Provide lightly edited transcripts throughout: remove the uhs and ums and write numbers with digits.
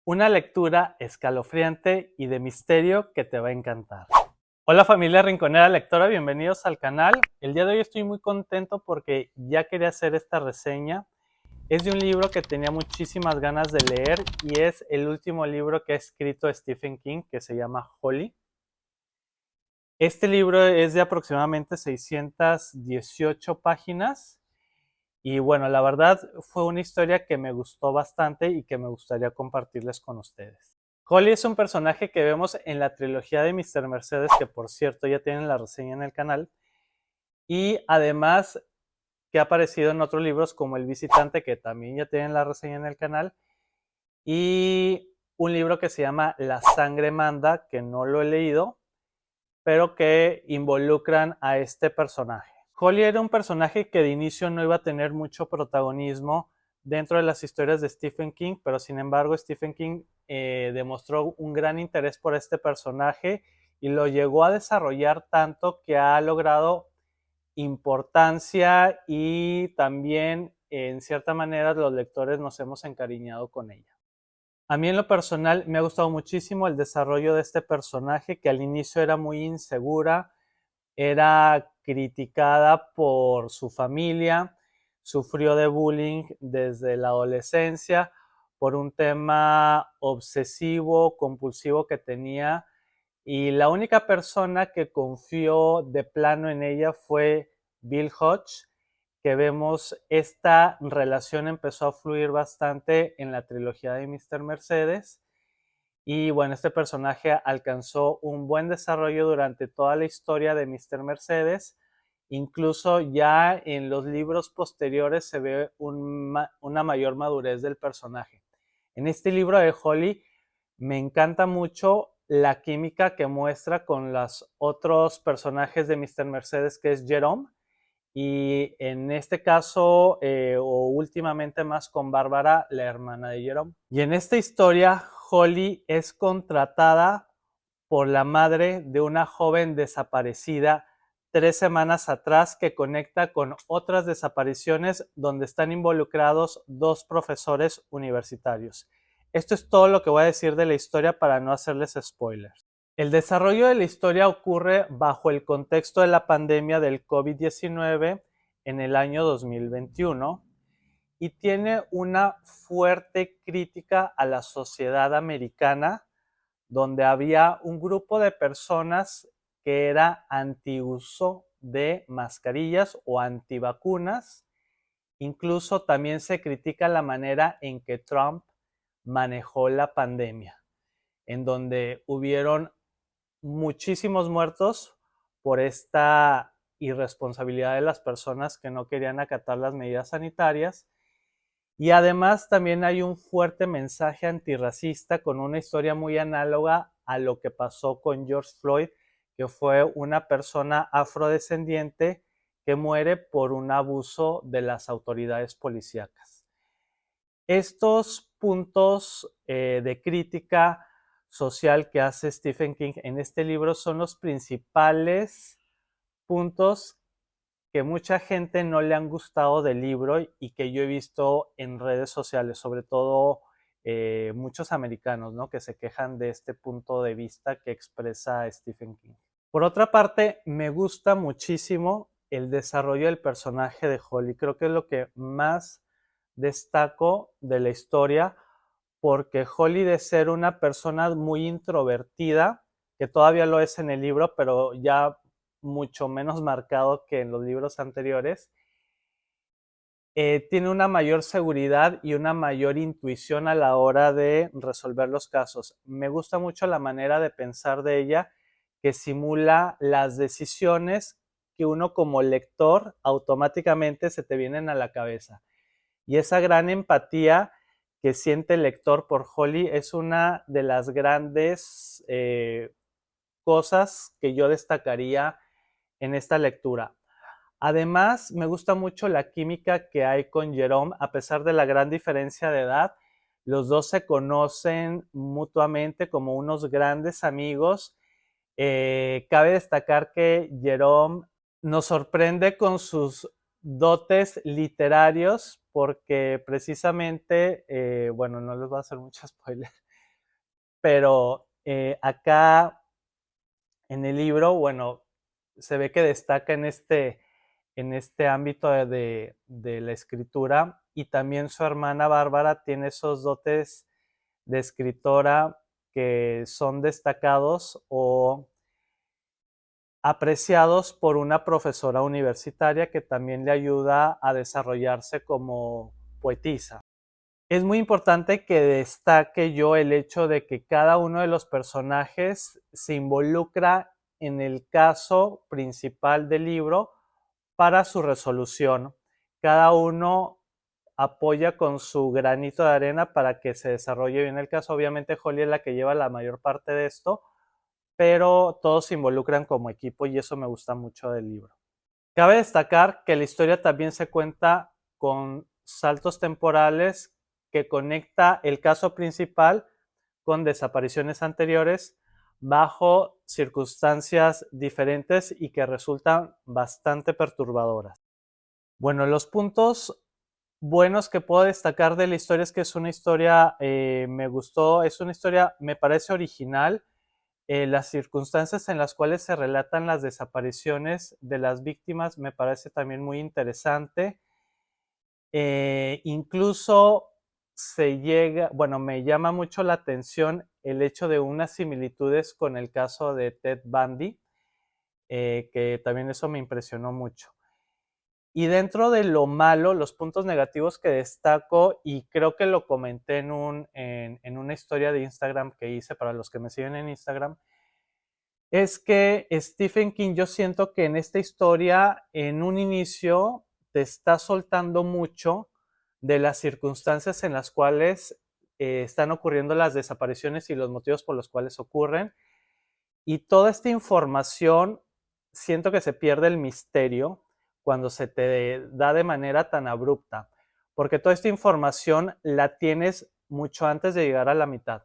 Una lectura escalofriante y de misterio que te va a encantar. Hola familia Rinconera Lectora, bienvenidos al canal. El día de hoy estoy muy contento porque ya quería hacer esta reseña. Es de un libro que tenía muchísimas ganas de leer y es el último libro que ha escrito Stephen King, que se llama Holly. Este libro es de aproximadamente 618 páginas y bueno, la verdad fue una historia que me gustó bastante y que me gustaría compartirles con ustedes. Holly es un personaje que vemos en la trilogía de Mr. Mercedes, que por cierto ya tienen la reseña en el canal, y además que ha aparecido en otros libros como El Visitante, que también ya tienen la reseña en el canal, y un libro que se llama La Sangre Manda, que no lo he leído, pero que involucran a este personaje. Holly era un personaje que de inicio no iba a tener mucho protagonismo dentro de las historias de Stephen King, pero sin embargo Stephen King demostró un gran interés por este personaje y lo llegó a desarrollar tanto que ha logrado importancia y también en cierta manera los lectores nos hemos encariñado con ella. A mí en lo personal me ha gustado muchísimo el desarrollo de este personaje que al inicio era muy insegura, era criticada por su familia, sufrió de bullying desde la adolescencia por un tema obsesivo, compulsivo que tenía, y la única persona que confió de plano en ella fue Bill Hodge, que vemos esta relación empezó a fluir bastante en la trilogía de Mr. Mercedes. Y bueno, este personaje alcanzó un buen desarrollo durante toda la historia de Mr. Mercedes. Incluso ya en los libros posteriores se ve una mayor madurez del personaje. En este libro de Holly me encanta mucho la química que muestra con los otros personajes de Mr. Mercedes, que es Jerome, y en este caso, o últimamente más con Bárbara, la hermana de Jerome. Y en esta historia, Holly es contratada por la madre de una joven desaparecida 3 semanas atrás que conecta con otras desapariciones donde están involucrados dos profesores universitarios. Esto es todo lo que voy a decir de la historia para no hacerles spoilers. El desarrollo de la historia ocurre bajo el contexto de la pandemia del COVID-19 en el año 2021 y tiene una fuerte crítica a la sociedad americana, donde había un grupo de personas que era antiuso de mascarillas o antivacunas. Incluso también se critica la manera en que Trump manejó la pandemia, en donde hubieron muchísimos muertos por esta irresponsabilidad de las personas que no querían acatar las medidas sanitarias. Y además también hay un fuerte mensaje antirracista con una historia muy análoga a lo que pasó con George Floyd, que fue una persona afrodescendiente que muere por un abuso de las autoridades policíacas. Estos puntos de crítica social que hace Stephen King en este libro son los principales puntos que mucha gente no le han gustado del libro y que yo he visto en redes sociales, sobre todo muchos americanos, ¿no? Que se quejan de este punto de vista que expresa Stephen King. Por otra parte, me gusta muchísimo el desarrollo del personaje de Holly. Creo que es lo que más destaco de la historia, porque Holly, de ser una persona muy introvertida, que todavía lo es en el libro, pero ya mucho menos marcado que en los libros anteriores, tiene una mayor seguridad y una mayor intuición a la hora de resolver los casos. Me gusta mucho la manera de pensar de ella, que simula las decisiones que uno como lector automáticamente se te vienen a la cabeza. Y esa gran empatía que siente el lector por Holly es una de las grandes cosas que yo destacaría en esta lectura. Además, me gusta mucho la química que hay con Jerome, a pesar de la gran diferencia de edad. Los dos se conocen mutuamente como unos grandes amigos. Cabe destacar que Jerome nos sorprende con sus dotes literarios porque precisamente, bueno, no les voy a hacer mucho spoiler, pero acá en el libro, bueno, se ve que destaca en este ámbito de la escritura, y también su hermana Bárbara tiene esos dotes de escritora que son destacados o apreciados por una profesora universitaria que también le ayuda a desarrollarse como poetisa. Es muy importante que destaque yo el hecho de que cada uno de los personajes se involucra en el caso principal del libro para su resolución. Cada uno apoya con su granito de arena para que se desarrolle bien el caso. Obviamente Holly es la que lleva la mayor parte de esto, pero todos se involucran como equipo y eso me gusta mucho del libro. Cabe destacar que la historia también se cuenta con saltos temporales que conecta el caso principal con desapariciones anteriores bajo circunstancias diferentes y que resultan bastante perturbadoras. Bueno, los puntos buenos que puedo destacar de la historia es que es una historia, me gustó, es una historia, me parece original. Las circunstancias en las cuales se relatan las desapariciones de las víctimas me parece también muy interesante. Incluso bueno, me llama mucho la atención el hecho de unas similitudes con el caso de Ted Bundy, que también eso me impresionó mucho. Y dentro de lo malo, los puntos negativos que destaco, y creo que lo comenté en una historia de Instagram que hice para los que me siguen en Instagram, es que Stephen King, yo siento que en esta historia, en un inicio, te está soltando mucho de las circunstancias en las cuales están ocurriendo las desapariciones y los motivos por los cuales ocurren. Y toda esta información, siento que se pierde el misterio cuando se te da de manera tan abrupta, porque toda esta información la tienes mucho antes de llegar a la mitad.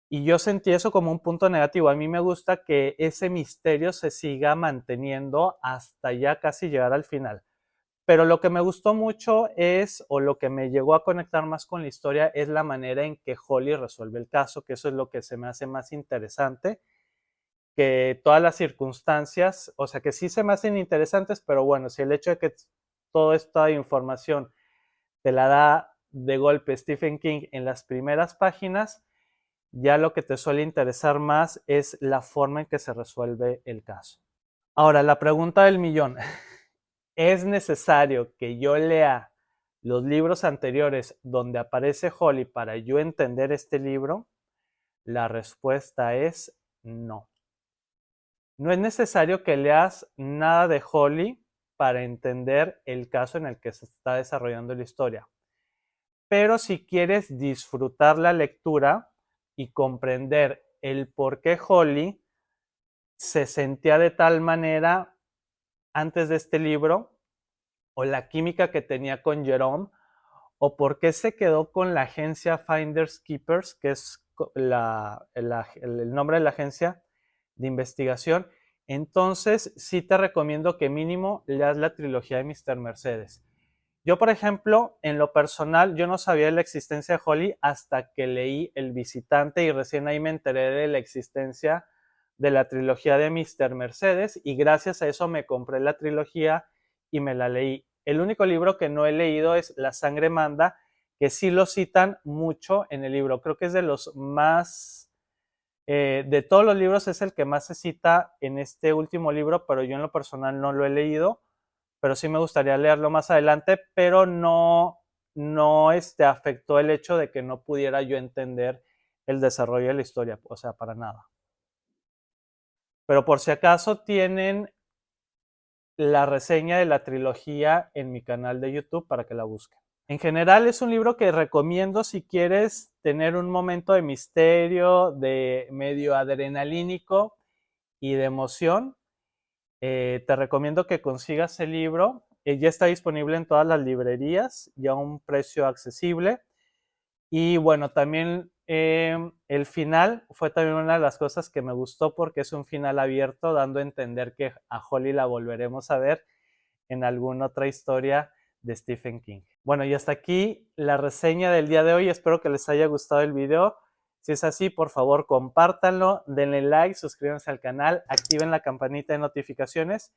Y yo sentí eso como un punto negativo. A mí me gusta que ese misterio se siga manteniendo hasta ya casi llegar al final. Pero lo que me gustó mucho es, o lo que me llegó a conectar más con la historia, es la manera en que Holly resuelve el caso, que eso es lo que se me hace más interesante que todas las circunstancias. O sea, que sí se me hacen interesantes, pero bueno, si el hecho de que toda esta información te la da de golpe Stephen King en las primeras páginas, ya lo que te suele interesar más es la forma en que se resuelve el caso. Ahora, la pregunta del millón. ¿Es necesario que yo lea los libros anteriores donde aparece Holly para yo entender este libro? La respuesta es no. No es necesario que leas nada de Holly para entender el caso en el que se está desarrollando la historia. Pero si quieres disfrutar la lectura y comprender el por qué Holly se sentía de tal manera antes de este libro, o la química que tenía con Jerome, o por qué se quedó con la agencia Finders Keepers, que es el nombre de la agencia de investigación, entonces sí te recomiendo que mínimo leas la trilogía de Mr. Mercedes. Yo, por ejemplo, en lo personal, yo no sabía de la existencia de Holly hasta que leí El Visitante y recién ahí me enteré de la existencia de la trilogía de Mr. Mercedes y gracias a eso me compré la trilogía y me la leí. El único libro que no he leído es La Sangre Manda, que sí lo citan mucho en el libro. Creo que es de los más, de todos los libros es el que más se cita en este último libro, pero yo en lo personal no lo he leído, pero sí me gustaría leerlo más adelante, pero no afectó el hecho de que no pudiera yo entender el desarrollo de la historia, o sea, para nada. Pero por si acaso tienen la reseña de la trilogía en mi canal de YouTube para que la busquen. En general es un libro que recomiendo si quieres tener un momento de misterio, de medio adrenalínico y de emoción. Te recomiendo que consigas el libro. Ya está disponible en todas las librerías y a un precio accesible. Y bueno, también el final fue también una de las cosas que me gustó porque es un final abierto, dando a entender que a Holly la volveremos a ver en alguna otra historia de Stephen King. Bueno, y hasta aquí la reseña del día de hoy. Espero que les haya gustado el video. Si es así, por favor, compártanlo, denle like, suscríbanse al canal, activen la campanita de notificaciones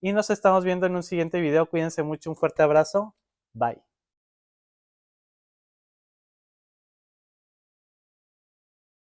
y nos estamos viendo en un siguiente video. Cuídense mucho, un fuerte abrazo. Bye.